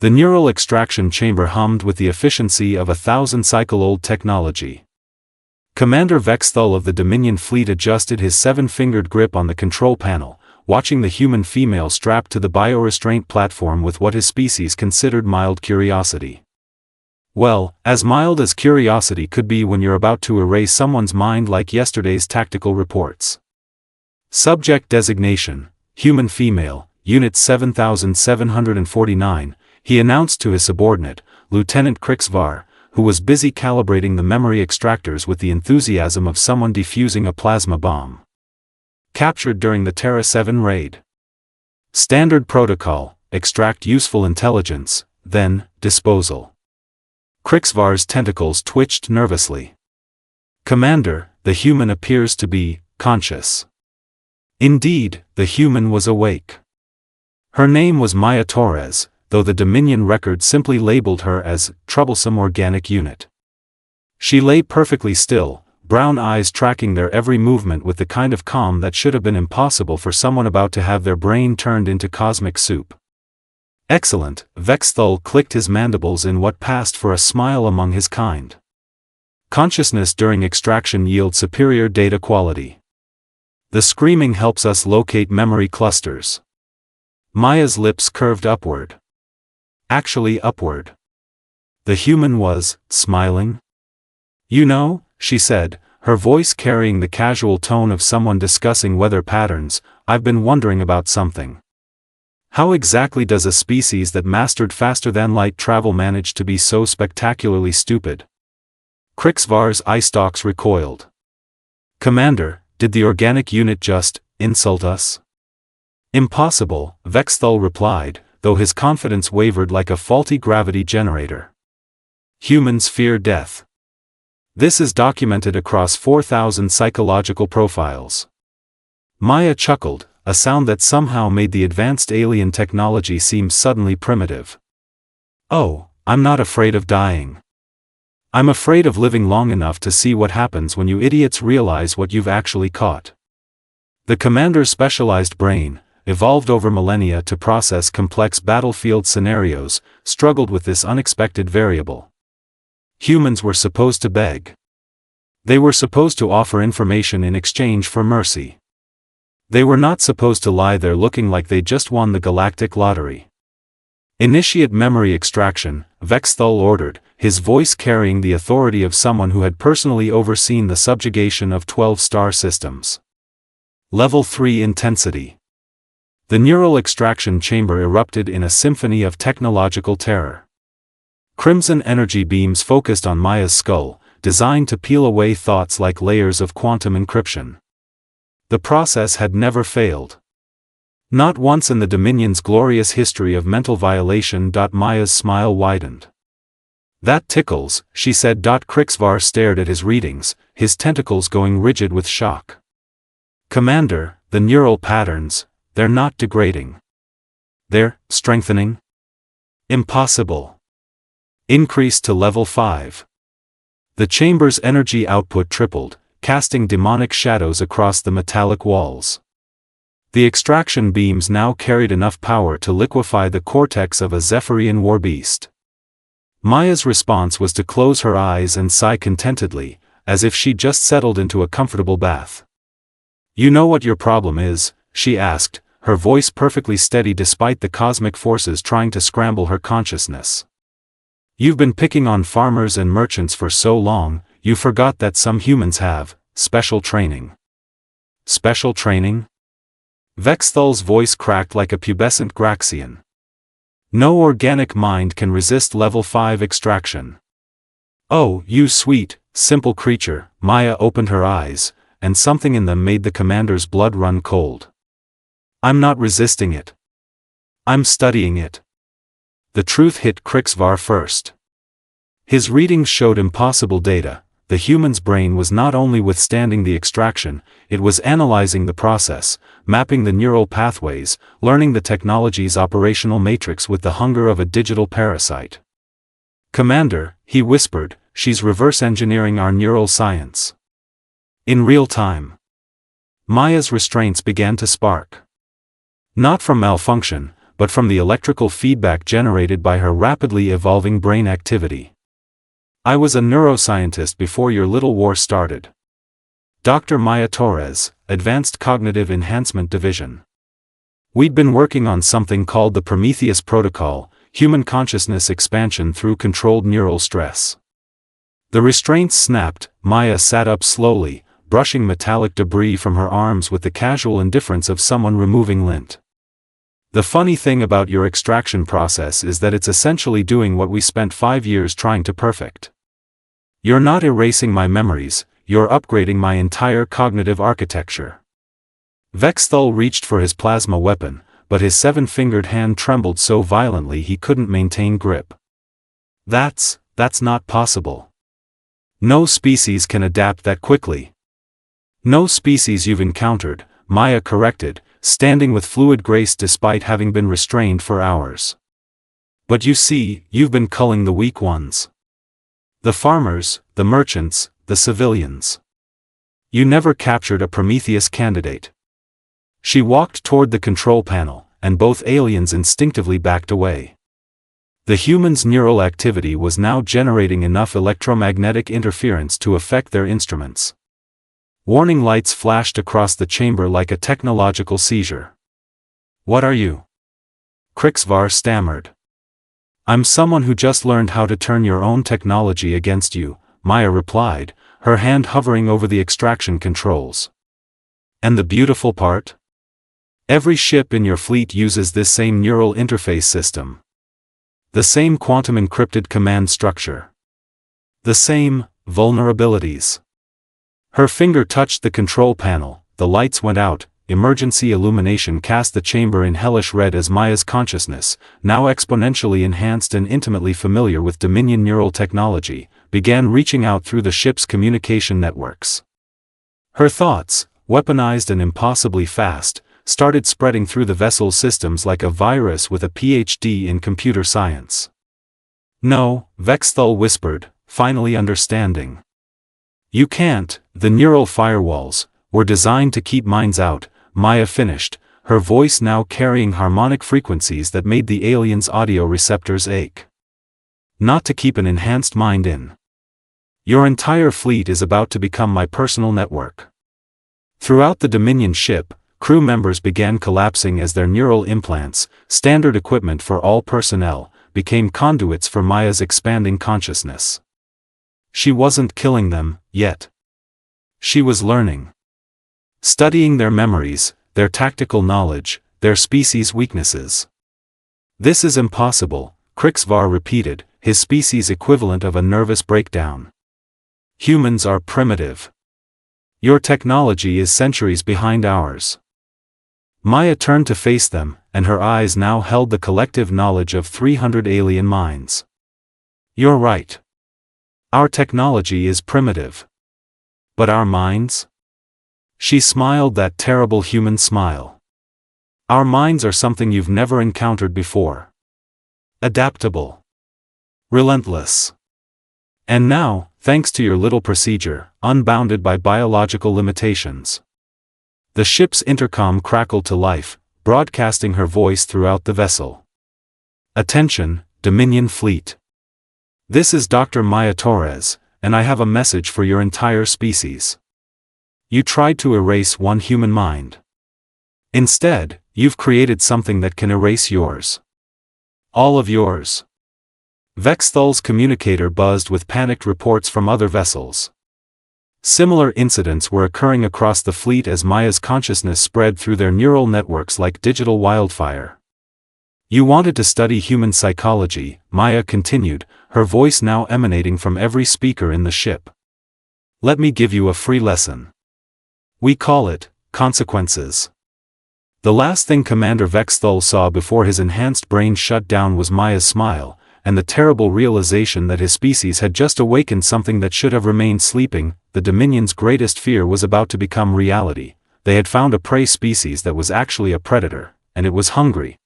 The neural extraction chamber hummed with the efficiency of 1,000-cycle-old technology. Commander Vexthul of the Dominion fleet adjusted his 7-fingered grip on the control panel, watching the human female strapped to the biorestraint platform with what his species considered mild curiosity. Well, as mild as curiosity could be when you're about to erase someone's mind like yesterday's tactical reports. Subject designation, Human Female, Unit 7749, he announced to his subordinate, Lieutenant Krixvar, who was busy calibrating the memory extractors with the enthusiasm of someone defusing a plasma bomb. Captured during the Terra 7 raid. Standard protocol, extract useful intelligence, then, disposal. Krixvar's tentacles twitched nervously. Commander, the human appears to be conscious. Indeed, the human was awake. Her name was Maya Torres, though the Dominion record simply labeled her as troublesome organic unit. She lay perfectly still, brown eyes tracking their every movement with the kind of calm that should have been impossible for someone about to have their brain turned into cosmic soup. Excellent, Vexthul clicked his mandibles in what passed for a smile among his kind. Consciousness during extraction yields superior data quality. The screaming helps us locate memory clusters. Maya's lips curved upward. Actually upward. The human was smiling. You know, she said, her voice carrying the casual tone of someone discussing weather patterns, I've been wondering about something. How exactly does a species that mastered faster-than-light travel manage to be so spectacularly stupid? Krixvar's eye stalks recoiled. Commander, did the organic unit just insult us? Impossible, Vexthul replied, though his confidence wavered like a faulty gravity generator. Humans fear death. This is documented across 4,000 psychological profiles. Maya chuckled, a sound that somehow made the advanced alien technology seem suddenly primitive. Oh, I'm not afraid of dying. I'm afraid of living long enough to see what happens when you idiots realize what you've actually caught. The commander's specialized brain, evolved over millennia to process complex battlefield scenarios, struggled with this unexpected variable. Humans were supposed to beg. They were supposed to offer information in exchange for mercy. They were not supposed to lie there looking like they just won the Galactic lottery. Initiate memory extraction, Vexthul ordered, his voice carrying the authority of someone who had personally overseen the subjugation of 12 star systems. Level 3 intensity. The neural extraction chamber erupted in a symphony of technological terror. Crimson energy beams focused on Maya's skull, designed to peel away thoughts like layers of quantum encryption. The process had never failed. Not once in the Dominion's glorious history of mental violation. Maya's smile widened. That tickles, she said. Krixvar stared at his readings, his tentacles going rigid with shock. Commander, the neural patterns, they're not degrading. They're strengthening. Impossible. Increase to level 5. The chamber's energy output tripled, casting demonic shadows across the metallic walls. The extraction beams now carried enough power to liquefy the cortex of a Zephyrian warbeast. Maya's response was to close her eyes and sigh contentedly, as if she'd just settled into a comfortable bath. You know what your problem is? She asked, her voice perfectly steady despite the cosmic forces trying to scramble her consciousness. You've been picking on farmers and merchants for so long, you forgot that some humans have special training. Special training? Vexthul's voice cracked like a pubescent Graxian. No organic mind can resist level 5 extraction. Oh, you sweet, simple creature, Maya opened her eyes, and something in them made the commander's blood run cold. I'm not resisting it. I'm studying it. The truth hit Krixvar first. His readings showed impossible data. The human's brain was not only withstanding the extraction, it was analyzing the process, mapping the neural pathways, learning the technology's operational matrix with the hunger of a digital parasite. Commander, he whispered, she's reverse engineering our neural science. In real time. Maya's restraints began to spark. Not from malfunction, but from the electrical feedback generated by her rapidly evolving brain activity. I was a neuroscientist before your little war started. Dr. Maya Torres, Advanced Cognitive Enhancement Division. We'd been working on something called the Prometheus Protocol, human consciousness expansion through controlled neural stress. The restraints snapped. Maya sat up slowly, brushing metallic debris from her arms with the casual indifference of someone removing lint. The funny thing about your extraction process is that it's essentially doing what we spent 5 years trying to perfect. You're not erasing my memories, you're upgrading my entire cognitive architecture. Vexthul reached for his plasma weapon, but his 7-fingered hand trembled so violently he couldn't maintain grip. That's not possible. No species can adapt that quickly. No species you've encountered, Maya corrected, standing with fluid grace despite having been restrained for hours. But you see, you've been culling the weak ones. The farmers, the merchants, the civilians. You never captured a Prometheus candidate. She walked toward the control panel, and both aliens instinctively backed away. The human's neural activity was now generating enough electromagnetic interference to affect their instruments. Warning lights flashed across the chamber like a technological seizure. What are you? Krixvar stammered. I'm someone who just learned how to turn your own technology against you, Maya replied, her hand hovering over the extraction controls. And the beautiful part? Every ship in your fleet uses this same neural interface system. The same quantum encrypted command structure. The same vulnerabilities. Her finger touched the control panel, the lights went out, emergency illumination cast the chamber in hellish red as Maya's consciousness, now exponentially enhanced and intimately familiar with Dominion neural technology, began reaching out through the ship's communication networks. Her thoughts, weaponized and impossibly fast, started spreading through the vessel's systems like a virus with a PhD in computer science. No, Vexthul whispered, finally understanding. You can't. The neural firewalls were designed to keep minds out, Maya finished, her voice now carrying harmonic frequencies that made the aliens' audio receptors ache. Not to keep an enhanced mind in. Your entire fleet is about to become my personal network. Throughout the Dominion ship, crew members began collapsing as their neural implants, standard equipment for all personnel, became conduits for Maya's expanding consciousness. She wasn't killing them, yet. She was learning. Studying their memories, their tactical knowledge, their species' weaknesses. This is impossible, Krixvar repeated, his species equivalent of a nervous breakdown. Humans are primitive. Your technology is centuries behind ours. Maya turned to face them, and her eyes now held the collective knowledge of 300 alien minds. You're right. Our technology is primitive. But our minds? She smiled that terrible human smile. Our minds are something you've never encountered before. Adaptable. Relentless. And now, thanks to your little procedure, unbounded by biological limitations. The ship's intercom crackled to life, broadcasting her voice throughout the vessel. Attention, Dominion Fleet. This is Dr. Maya Torres, and I have a message for your entire species. You tried to erase one human mind. Instead, you've created something that can erase yours. All of yours. Vexthul's communicator buzzed with panicked reports from other vessels. Similar incidents were occurring across the fleet as Maya's consciousness spread through their neural networks like digital wildfire. You wanted to study human psychology, Maya continued, her voice now emanating from every speaker in the ship. Let me give you a free lesson. We call it consequences. The last thing Commander Vexthul saw before his enhanced brain shut down was Maya's smile, and the terrible realization that his species had just awakened something that should have remained sleeping. The Dominion's greatest fear was about to become reality. They had found a prey species that was actually a predator, and it was hungry.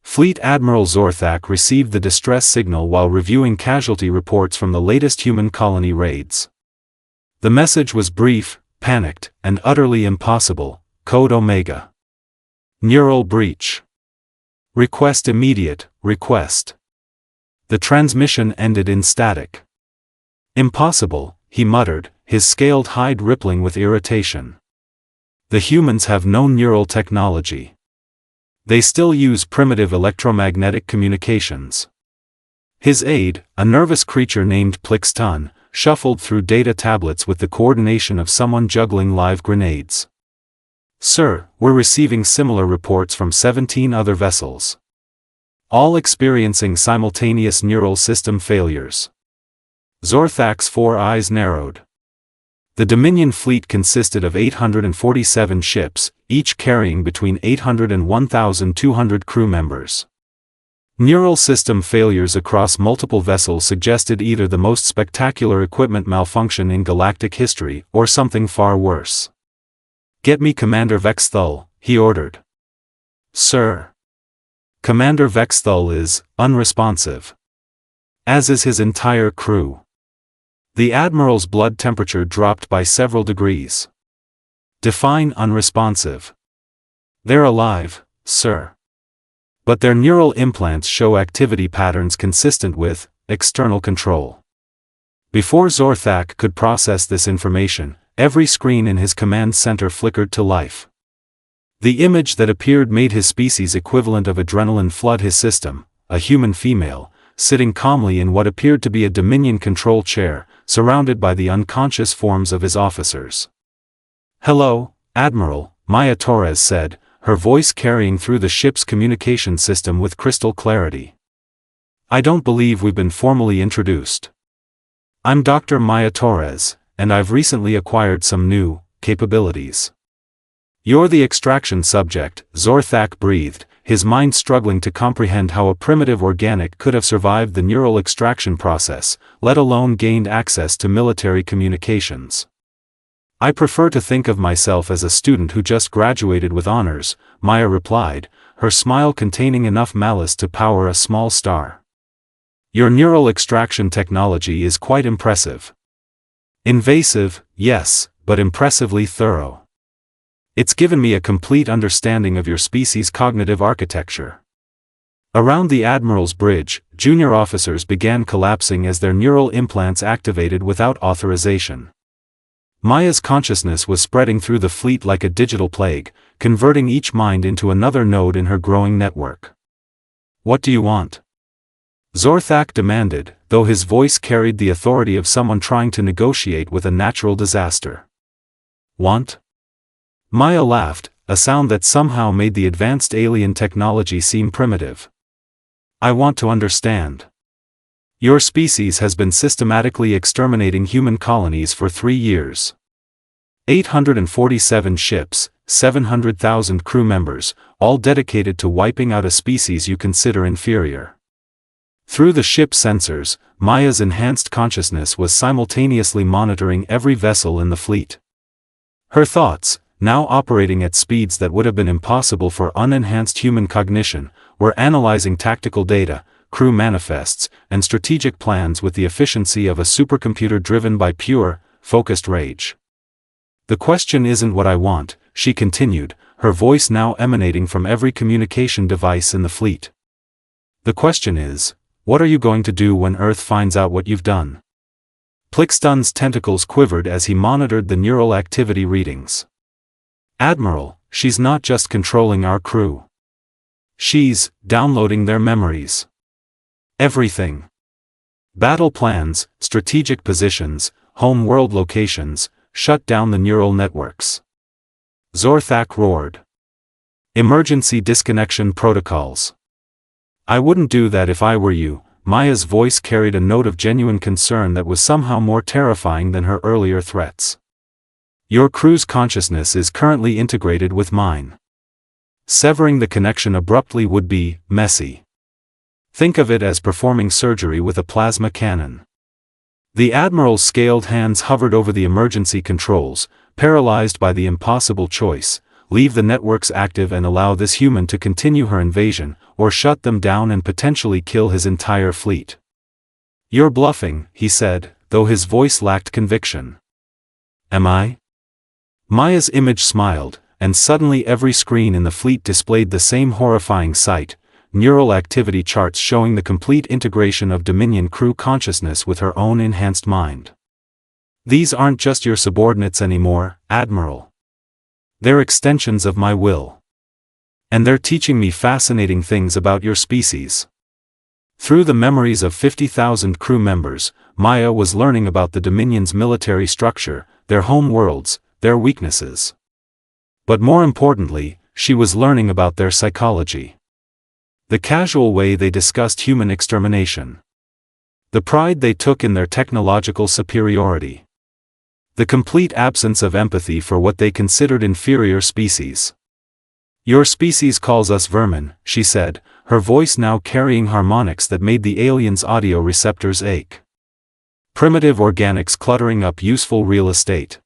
Fleet Admiral Zorthak received the distress signal while reviewing casualty reports from the latest human colony raids. The message was brief, panicked, and utterly impossible. Code Omega. Neural breach. Request immediate, request. The transmission ended in static. Impossible, he muttered, his scaled hide rippling with irritation. The humans have no neural technology. They still use primitive electromagnetic communications. His aide, a nervous creature named Plixton, shuffled through data tablets with the coordination of someone juggling live grenades. Sir, we're receiving similar reports from 17 other vessels. All experiencing simultaneous neural system failures. Zorthak's 4 eyes narrowed. The Dominion fleet consisted of 847 ships, each carrying between 800 and 1,200 crew members. Neural system failures across multiple vessels suggested either the most spectacular equipment malfunction in galactic history or something far worse. Get me Commander Vexthul, he ordered. Sir. Commander Vexthul is unresponsive. As is his entire crew. The Admiral's blood temperature dropped by several degrees. Define unresponsive. They're alive, sir. But their neural implants show activity patterns consistent with external control. Before Zorthak could process this information, every screen in his command center flickered to life. The image that appeared made his species equivalent of adrenaline flood his system, a human female, sitting calmly in what appeared to be a Dominion control chair, surrounded by the unconscious forms of his officers. Hello, Admiral, Maya Torres said, her voice carrying through the ship's communication system with crystal clarity. I don't believe we've been formally introduced. I'm Dr. Maya Torres, and I've recently acquired some new capabilities. You're the extraction subject, Zorthak breathed, his mind struggling to comprehend how a primitive organic could have survived the neural extraction process, let alone gained access to military communications. I prefer to think of myself as a student who just graduated with honors, Maya replied, her smile containing enough malice to power a small star. Your neural extraction technology is quite impressive. Invasive, yes, but impressively thorough. It's given me a complete understanding of your species' cognitive architecture. Around the Admiral's bridge, junior officers began collapsing as their neural implants activated without authorization. Maya's consciousness was spreading through the fleet like a digital plague, converting each mind into another node in her growing network. What do you want? Zorthak demanded, though his voice carried the authority of someone trying to negotiate with a natural disaster. Want? Maya laughed, a sound that somehow made the advanced alien technology seem primitive. I want to understand. Your species has been systematically exterminating human colonies for 3 years. 847 ships, 700,000 crew members, all dedicated to wiping out a species you consider inferior. Through the ship sensors, Maya's enhanced consciousness was simultaneously monitoring every vessel in the fleet. Her thoughts, now operating at speeds that would have been impossible for unenhanced human cognition, were analyzing tactical data, crew manifests, and strategic plans with the efficiency of a supercomputer driven by pure, focused rage. The question isn't what I want, she continued, her voice now emanating from every communication device in the fleet. The question is, what are you going to do when Earth finds out what you've done? Plixton's tentacles quivered as he monitored the neural activity readings. Admiral, she's not just controlling our crew. She's downloading their memories. Everything. Battle plans, strategic positions, home world locations, shut down the neural networks. Zorthak roared. Emergency disconnection protocols. I wouldn't do that if I were you. Maya's voice carried a note of genuine concern that was somehow more terrifying than her earlier threats. Your crew's consciousness is currently integrated with mine. Severing the connection abruptly would be messy. Think of it as performing surgery with a plasma cannon. The Admiral's scaled hands hovered over the emergency controls, paralyzed by the impossible choice: leave the networks active and allow this human to continue her invasion, or shut them down and potentially kill his entire fleet. You're bluffing, he said, though his voice lacked conviction. Am I? Maya's image smiled, and suddenly every screen in the fleet displayed the same horrifying sight: neural activity charts showing the complete integration of Dominion crew consciousness with her own enhanced mind. These aren't just your subordinates anymore, Admiral. They're extensions of my will. And they're teaching me fascinating things about your species. Through the memories of 50,000 crew members, Maya was learning about the Dominion's military structure, their home worlds, their weaknesses. But more importantly, she was learning about their psychology. The casual way they discussed human extermination. The pride they took in their technological superiority. The complete absence of empathy for what they considered inferior species. Your species calls us vermin, she said, her voice now carrying harmonics that made the aliens' audio receptors ache. Primitive organics cluttering up useful real estate.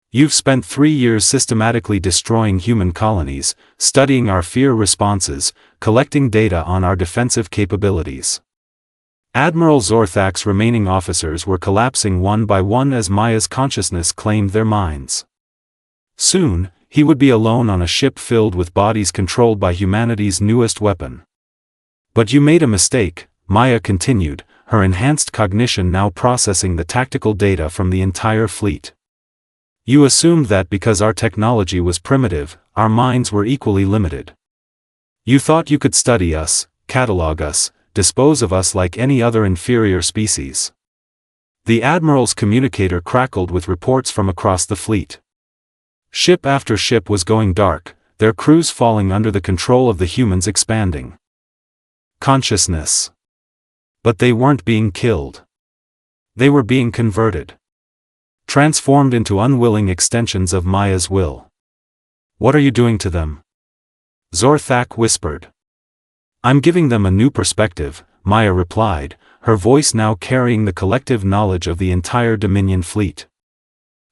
You've spent 3 years systematically destroying human colonies, studying our fear responses, collecting data on our defensive capabilities. Admiral Zorthak's remaining officers were collapsing one by one as Maya's consciousness claimed their minds. Soon, he would be alone on a ship filled with bodies controlled by humanity's newest weapon. But you made a mistake, Maya continued, her enhanced cognition now processing the tactical data from the entire fleet. You assumed that because our technology was primitive, our minds were equally limited. You thought you could study us, catalog us, dispose of us like any other inferior species. The Admiral's communicator crackled with reports from across the fleet. Ship after ship was going dark, their crews falling under the control of the humans expanding consciousness. But they weren't being killed. They were being converted. Transformed into unwilling extensions of Maya's will. What are you doing to them? Zorthak whispered. I'm giving them a new perspective, Maya replied, her voice now carrying the collective knowledge of the entire Dominion fleet.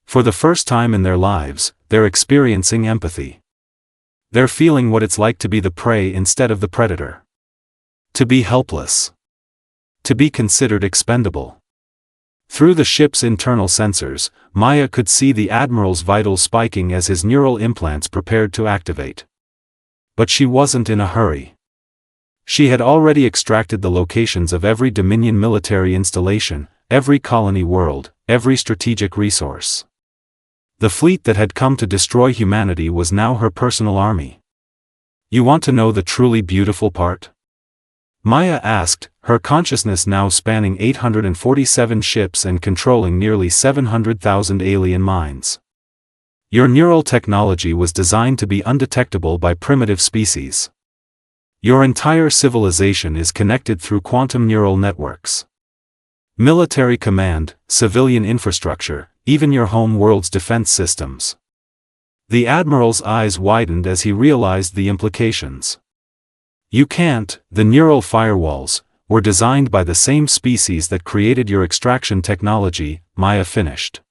For the first time in their lives, they're experiencing empathy. They're feeling what it's like to be the prey instead of the predator. To be helpless. To be considered expendable. Through the ship's internal sensors, Maya could see the Admiral's vitals spiking as his neural implants prepared to activate. But she wasn't in a hurry. She had already extracted the locations of every Dominion military installation, every colony world, every strategic resource. The fleet that had come to destroy humanity was now her personal army. You want to know the truly beautiful part? Maya asked, her consciousness now spanning 847 ships and controlling nearly 700,000 alien minds. Your neural technology was designed to be undetectable by primitive species. Your entire civilization is connected through quantum neural networks. Military command, civilian infrastructure, even your home world's defense systems. The Admiral's eyes widened as he realized the implications. You can't, the neural firewalls, were designed by the same species that created your extraction technology, Maya finished.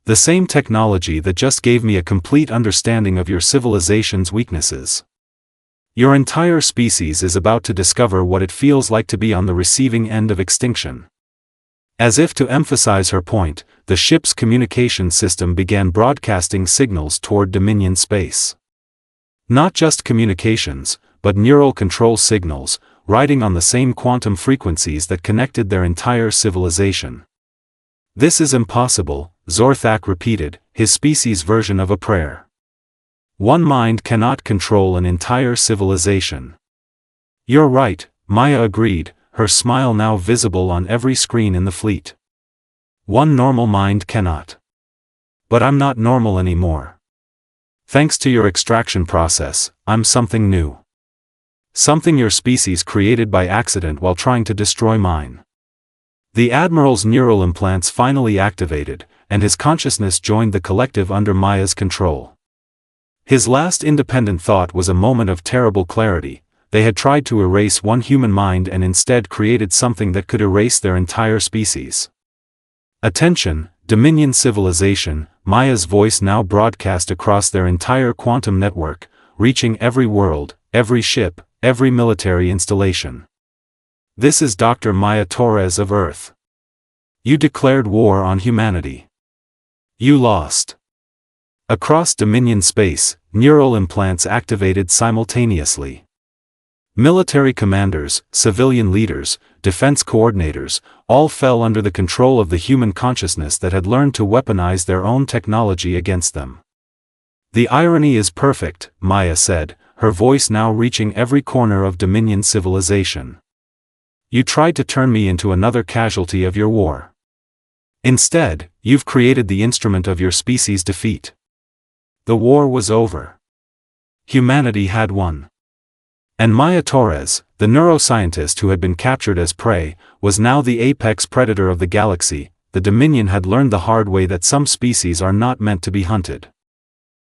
The same technology that just gave me a complete understanding of your civilization's weaknesses. Your entire species is about to discover what it feels like to be on the receiving end of extinction. As if to emphasize her point, the ship's communication system began broadcasting signals toward Dominion space. Not just communications, but neural control signals, riding on the same quantum frequencies that connected their entire civilization. This is impossible, Zorthak repeated, his species' version of a prayer. One mind cannot control an entire civilization. You're right, Maya agreed, her smile now visible on every screen in the fleet. One normal mind cannot. But I'm not normal anymore. Thanks to your extraction process, I'm something new. Something your species created by accident while trying to destroy mine. The Admiral's neural implants finally activated, and his consciousness joined the collective under Maya's control. His last independent thought was a moment of terrible clarity. They had tried to erase one human mind and instead created something that could erase their entire species. Attention, Dominion civilization, Maya's voice now broadcast across their entire quantum network, reaching every world, every ship, every military installation. This is Dr. Maya Torres of Earth. You declared war on humanity. You lost. Across Dominion space, neural implants activated simultaneously. Military commanders, civilian leaders, defense coordinators, all fell under the control of the human consciousness that had learned to weaponize their own technology against them. The irony is perfect, Maya said, her voice now reaching every corner of Dominion civilization. You tried to turn me into another casualty of your war. Instead, you've created the instrument of your species' defeat. The war was over. Humanity had won. And Maya Torres, the neuroscientist who had been captured as prey, was now the apex predator of the galaxy. The Dominion had learned the hard way that some species are not meant to be hunted.